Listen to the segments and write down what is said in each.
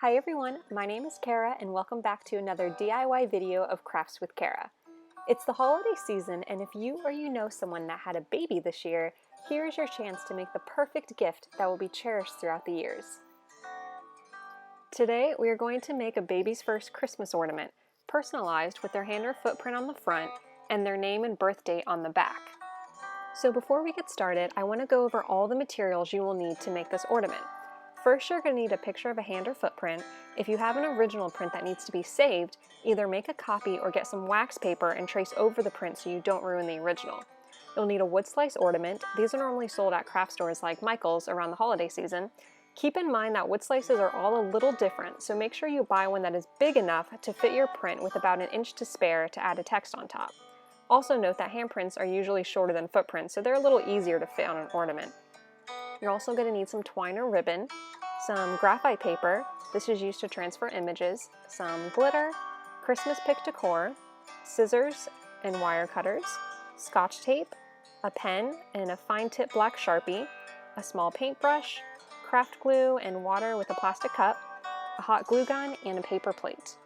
Hi everyone, my name is Kara and welcome back to another DIY video of Crafts with Kara. It's the holiday season, and if you or you know someone that had a baby this year, here's your chance to make the perfect gift that will be cherished throughout the years. Today we are going to make a baby's first Christmas ornament, personalized with their hand or footprint on the front and their name and birth date on the back. So before we get started, I want to go over all the materials you will need to make this ornament. First, you're going to need a picture of a hand or footprint. If you have an original print that needs to be saved, either make a copy or get some wax paper and trace over the print so you don't ruin the original. You'll need a wood slice ornament. These are normally sold at craft stores like Michael's around the holiday season. Keep in mind that wood slices are all a little different, so make sure you buy one that is big enough to fit your print with about an inch to spare to add a text on top. Also note that handprints are usually shorter than footprints, so they're a little easier to fit on an ornament. You're also going to need some twine or ribbon, some graphite paper, this is used to transfer images, some glitter, Christmas pick decor, scissors and wire cutters, scotch tape, a pen and a fine tip black Sharpie, a small paintbrush, craft glue and water with a plastic cup, a hot glue gun, and a paper plate.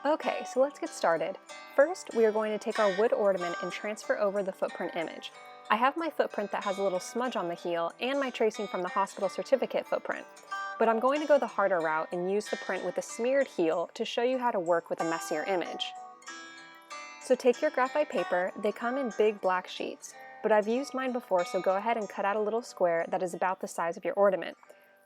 Okay, so let's get started. First, we are going to take our wood ornament and transfer over the footprint image. I have my footprint that has a little smudge on the heel and my tracing from the hospital certificate footprint, but I'm going to go the harder route and use the print with a smeared heel to show you how to work with a messier image. So take your graphite paper. They come in big black sheets, but I've used mine before, so go ahead and cut out a little square that is about the size of your ornament.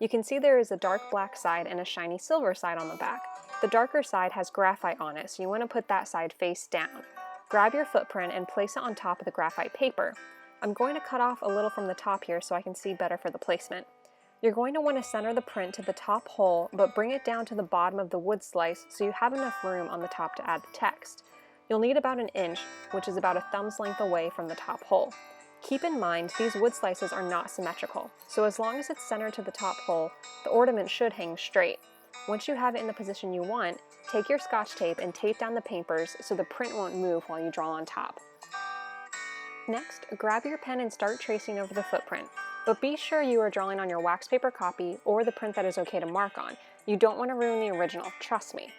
You can see there is a dark black side and a shiny silver side on the back. The darker side has graphite on it, so you want to put that side face down. Grab your footprint and place it on top of the graphite paper. I'm going to cut off a little from the top here so I can see better for the placement. You're going to want to center the print to the top hole, but bring it down to the bottom of the wood slice so you have enough room on the top to add the text. You'll need about an inch, which is about a thumb's length away from the top hole. Keep in mind, these wood slices are not symmetrical, so as long as it's centered to the top hole, the ornament should hang straight. Once you have it in the position you want, take your scotch tape and tape down the papers so the print won't move while you draw on top. Next, grab your pen and start tracing over the footprint, but be sure you are drawing on your wax paper copy or the print that is okay to mark on. You don't want to ruin the original, trust me.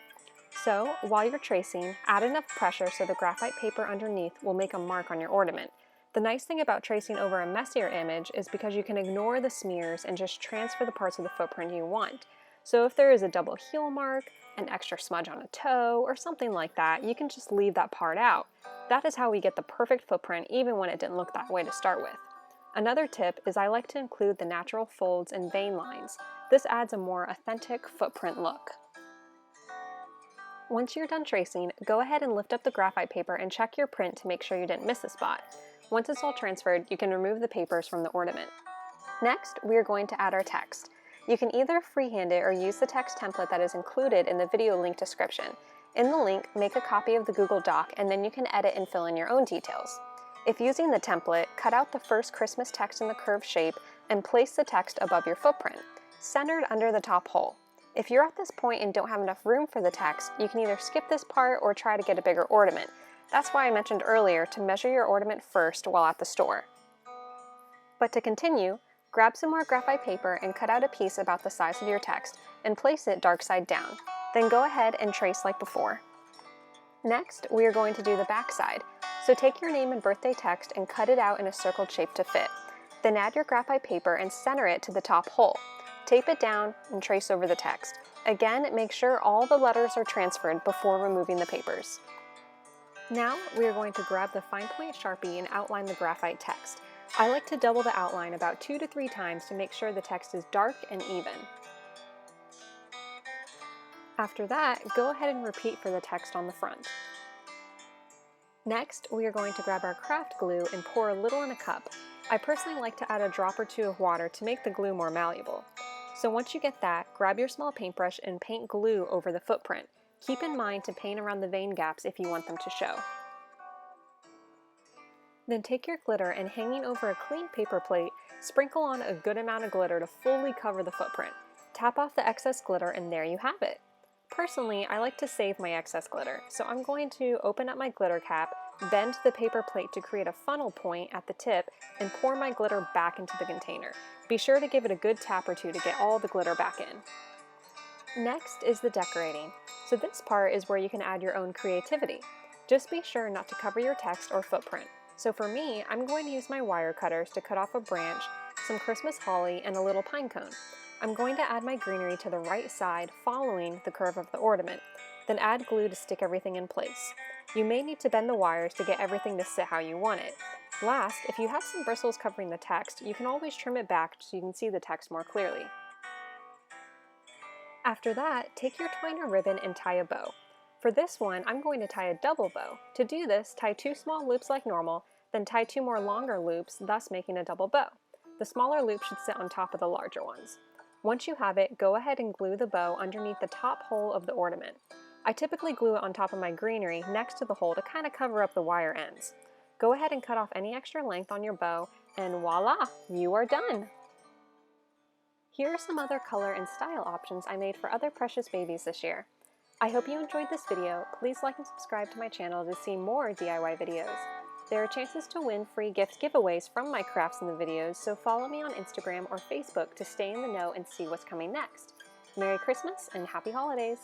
So, while you're tracing, add enough pressure so the graphite paper underneath will make a mark on your ornament. The nice thing about tracing over a messier image is because you can ignore the smears and just transfer the parts of the footprint you want. So if there is a double heel mark, an extra smudge on a toe, or something like that, you can just leave that part out. That is how we get the perfect footprint even when it didn't look that way to start with. Another tip is I like to include the natural folds and vein lines. This adds a more authentic footprint look. Once you're done tracing, go ahead and lift up the graphite paper and check your print to make sure you didn't miss a spot. Once it's all transferred, you can remove the papers from the ornament. Next, we are going to add our text. You can either freehand it or use the text template that is included in the video link description. In the link, make a copy of the Google Doc and then you can edit and fill in your own details. If using the template, cut out the first Christmas text in the curved shape and place the text above your footprint, centered under the top hole. If you're at this point and don't have enough room for the text, you can either skip this part or try to get a bigger ornament. That's why I mentioned earlier to measure your ornament first while at the store. But to continue, grab some more graphite paper and cut out a piece about the size of your text and place it dark side down. Then go ahead and trace like before. Next, we are going to do the back side. So take your name and birthday text and cut it out in a circled shape to fit. Then add your graphite paper and center it to the top hole. Tape it down and trace over the text. Again, make sure all the letters are transferred before removing the papers. Now, we are going to grab the fine point Sharpie and outline the graphite text. I like to double the outline about 2 to 3 times to make sure the text is dark and even. After that, go ahead and repeat for the text on the front. Next, we are going to grab our craft glue and pour a little in a cup. I personally like to add a drop or 2 of water to make the glue more malleable. So once you get that, grab your small paintbrush and paint glue over the footprint. Keep in mind to paint around the vein gaps if you want them to show. Then take your glitter and hanging over a clean paper plate, sprinkle on a good amount of glitter to fully cover the footprint. Tap off the excess glitter and there you have it. Personally, I like to save my excess glitter, so I'm going to open up my glitter cap, bend the paper plate to create a funnel point at the tip, and pour my glitter back into the container. Be sure to give it a good tap or two to get all the glitter back in. Next is the decorating. So this part is where you can add your own creativity. Just be sure not to cover your text or footprint. So for me, I'm going to use my wire cutters to cut off a branch, some Christmas holly, and a little pine cone. I'm going to add my greenery to the right side following the curve of the ornament, then add glue to stick everything in place. You may need to bend the wires to get everything to sit how you want it. Last, if you have some bristles covering the text, you can always trim it back so you can see the text more clearly. After that, take your twine or ribbon and tie a bow. For this one, I'm going to tie a double bow. To do this, tie 2 small loops like normal, then tie 2 more longer loops, thus making a double bow. The smaller loop should sit on top of the larger ones. Once you have it, go ahead and glue the bow underneath the top hole of the ornament. I typically glue it on top of my greenery next to the hole to kind of cover up the wire ends. Go ahead and cut off any extra length on your bow, and voila, you are done! Here are some other color and style options I made for other precious babies this year. I hope you enjoyed this video. Please like and subscribe to my channel to see more DIY videos. There are chances to win free gift giveaways from my crafts in the videos, so follow me on Instagram or Facebook to stay in the know and see what's coming next. Merry Christmas and Happy Holidays!